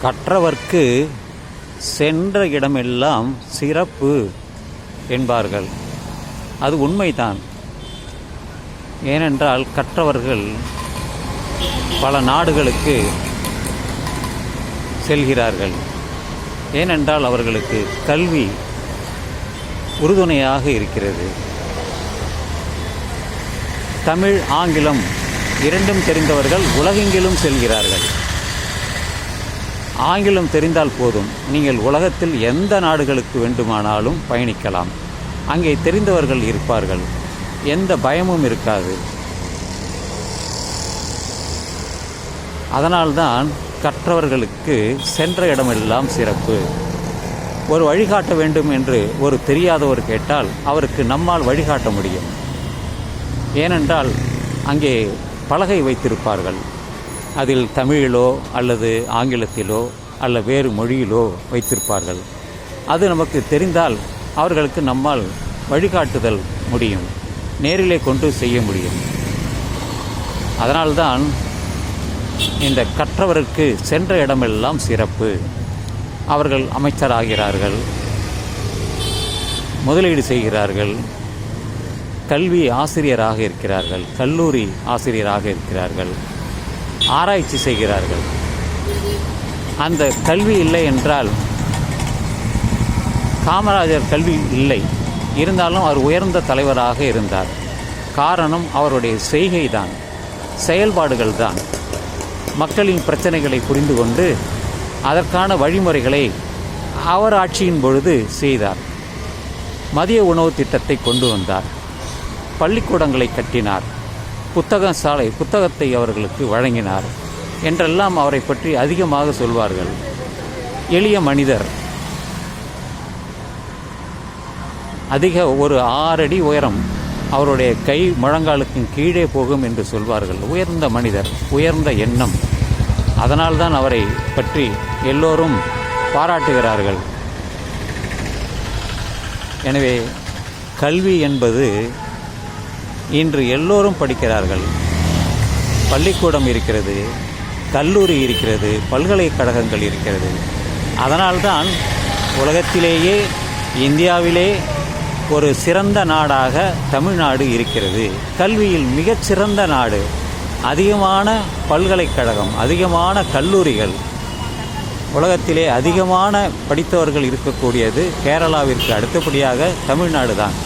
கற்றவர்க்கு சென்ற இடமெல்லாம் சிறப்பு என்பார்கள். அது உண்மைதான். ஏனென்றால் கற்றவர்கள் பல நாடுகளுக்கு செல்கிறார்கள். ஏனென்றால் அவர்களுக்கு கல்வி உறுதுணையாக இருக்கிறது. தமிழ், ஆங்கிலம் இரண்டும் தெரிந்தவர்கள் உலகெங்கிலும் செல்கிறார்கள். ஆங்கிலம் தெரிந்தால் போதும், நீங்கள் உலகத்தில் எந்த நாடுகளுக்கு வேண்டுமானாலும் பயணிக்கலாம். அங்கே தெரிந்தவர்கள் இருப்பார்கள். எந்த பயமும் இருக்காது. அதனால்தான் கற்றவர்களுக்கு சென்ற இடமெல்லாம் சிறப்பு. ஒரு வழிகாட்ட வேண்டும் என்று ஒரு தெரியாதவர் கேட்டால் அவருக்கு நம்மால் வழிகாட்ட முடியும். ஏனென்றால் அங்கே பலகை வைத்திருப்பார்கள். அதில் தமிழிலோ அல்லது ஆங்கிலத்திலோ அல்ல வேறு மொழியிலோ வைத்திருப்பார்கள். அது நமக்கு தெரிந்தால் அவர்களுக்கு நம்மால் வழிகாட்டுதல் முடியும், நேரிலே கொண்டு செய்ய முடியும். அதனால்தான் இந்த கற்றவருக்கு சென்ற இடமெல்லாம் சிறப்பு. அவர்கள் அமைச்சராகிறார்கள், முதலீடு செய்கிறார்கள், கல்வி ஆசிரியராக இருக்கிறார்கள், கல்லூரி ஆசிரியராக இருக்கிறார்கள், ஆராய்ச்சி செய்கிறார்கள். அந்த கல்வி இல்லை என்றால், காமராஜர் கல்வி இல்லை, இருந்தாலும் அவர் உயர்ந்த தலைவராக இருந்தார். காரணம் அவருடைய செய்கை தான், செயல்பாடுகள் தான். மக்களின் பிரச்சனைகளை புரிந்து கொண்டு அதற்கான வழிமுறைகளை அவர் ஆட்சியின் பொழுது செய்தார். மதிய உணவு திட்டத்தை கொண்டு வந்தார், பள்ளிக்கூடங்களை கட்டினார், புத்தகத்தை அவர்களுக்கு வழங்கினார் என்றெல்லாம் அவரை பற்றி அதிகமாக சொல்வார்கள். எளிய மனிதர், ஒரு 6 அடி உயரம், அவருடைய கை முழங்காலுக்கு கீழே போகும் என்று சொல்வார்கள். உயர்ந்த மனிதர், உயர்ந்த எண்ணம். அதனால்தான் அவரை பற்றி எல்லோரும் பாராட்டுகிறார்கள். எனவே கல்வி என்பது இன்று எல்லோரும் படிக்கிறார்கள். பள்ளிக்கூடம் இருக்கிறது, கல்லூரி இருக்கிறது, பல்கலைக்கழகங்கள் இருக்கிறது. அதனால்தான் உலகத்திலேயே, இந்தியாவிலே ஒரு சிறந்த நாடாக தமிழ்நாடு இருக்கிறது. கல்வியில் மிகச்சிறந்த நாடு. அதிகமான பல்கலைக்கழகம், அதிகமான கல்லூரிகள், உலகத்திலே அதிகமான படித்தவர்கள் இருக்கக்கூடியது கேரளாவிற்கு அடுத்தபடியாக தமிழ்நாடு தான்.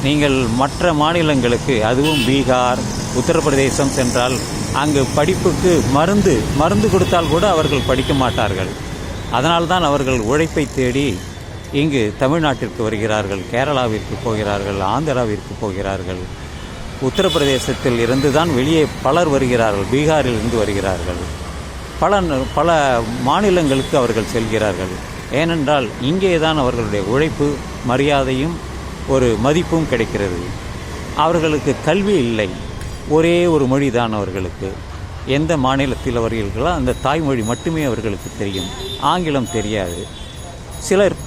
நீங்கள் மற்ற மாநிலங்களுக்கு, அதுவும் பீகார், உத்தரப்பிரதேசம் சென்றால் அங்கு படிப்புக்கு மருந்து கொடுத்தால் கூட அவர்கள் படிக்க மாட்டார்கள். அதனால்தான் அவர்கள் உழைப்பை தேடி இங்கு தமிழ்நாட்டிற்கு வருகிறார்கள், கேரளாவிற்கு போகிறார்கள், ஆந்திராவிற்கு போகிறார்கள். உத்தரப்பிரதேசத்தில் இருந்து தான் வெளியே பலர் வருகிறார்கள், பீகாரில் இருந்து வருகிறார்கள். பல மாநிலங்களுக்கு அவர்கள் செல்கிறார்கள். ஏனென்றால் இங்கே தான் அவர்களுடைய உழைப்பு, மரியாதையும் ஒரு மதிப்பும் கிடைக்கிறது. அவர்களுக்கு கல்வி இல்லை, ஒரே ஒரு மொழி தான் அவர்களுக்கு. எந்த மாநிலத்தில் அவர்களோ அந்த தாய்மொழி மட்டுமே அவர்களுக்கு தெரியும், ஆங்கிலம் தெரியாது. சிலர்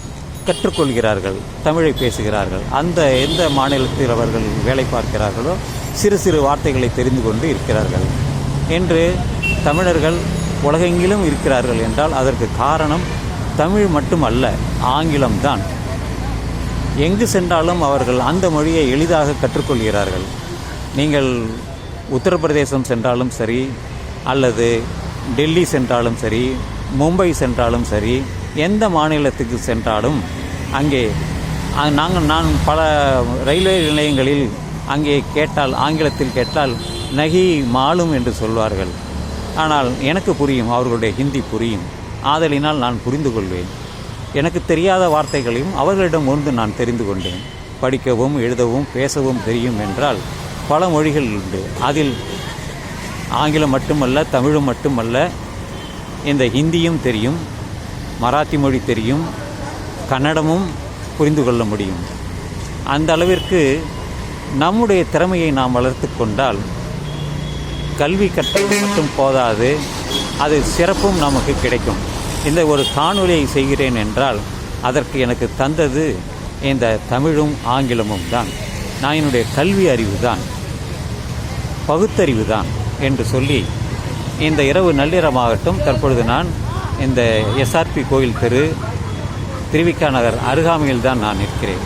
கற்றுக்கொள்கிறார்கள், தமிழை பேசுகிறார்கள். எந்த மாநிலத்தில் அவர்கள் வேலை பார்க்கிறார்களோ சிறு சிறு வார்த்தைகளை தெரிந்து கொண்டு இருக்கிறார்கள். என்று தமிழர்கள் உலகெங்கிலும் இருக்கிறார்கள் என்றால் அதற்கு காரணம் தமிழ் மட்டுமல்ல, ஆங்கிலம்தான். எங்கு சென்றாலும் அவர்கள் அந்த மொழியை எளிதாக கற்றுக்கொள்கிறார்கள். நீங்கள் உத்தரப்பிரதேசம் சென்றாலும் சரி, அல்லது டெல்லி சென்றாலும் சரி, மும்பை சென்றாலும் சரி, எந்த மாநிலத்துக்கு சென்றாலும் அங்கே நான் பல ரயில்வே நிலையங்களில் அங்கே கேட்டால், ஆங்கிலத்தில் கேட்டால் நகி மாலும் என்று சொல்வார்கள். ஆனால் எனக்கு புரியும், அவர்களுடைய ஹிந்தி புரியும். ஆதலினால் நான் புரிந்து கொள்வேன். எனக்கு தெரியாத வார்த்தைகளையும் அவர்களிடம் வந்து நான் தெரிந்து கொண்டேன். படிக்கவும் எழுதவும் பேசவும் தெரியும் என்றால் பல மொழிகள் உண்டு. அதில் ஆங்கிலம் மட்டுமல்ல, தமிழும் மட்டுமல்ல, இந்த ஹிந்தியும் தெரியும், மராத்தி மொழி தெரியும், கன்னடமும் புரிந்து கொள்ள முடியும். அந்த அளவிற்கு நம்முடைய திறமையை நாம் வளர்த்து கொண்டால் கல்வி கற்றல் மட்டும் போதாது, அது சிறப்பும் நமக்கு கிடைக்கும். இந்த ஒரு காணொலியை செய்கிறேன் என்றால் அதற்கு எனக்கு தந்தது இந்த தமிழும் ஆங்கிலமும் தான். நான் என்னுடைய கல்வி அறிவு தான், பகுத்தறிவு தான் என்று சொல்லி இந்த இரவு நள்ளிரமாகட்டும். தற்பொழுது நான் இந்த எஸ்ஆர்பி கோயில் தெரு, திருவிக்கா நகர் அருகாமையில் தான் நான் இருக்கிறேன்.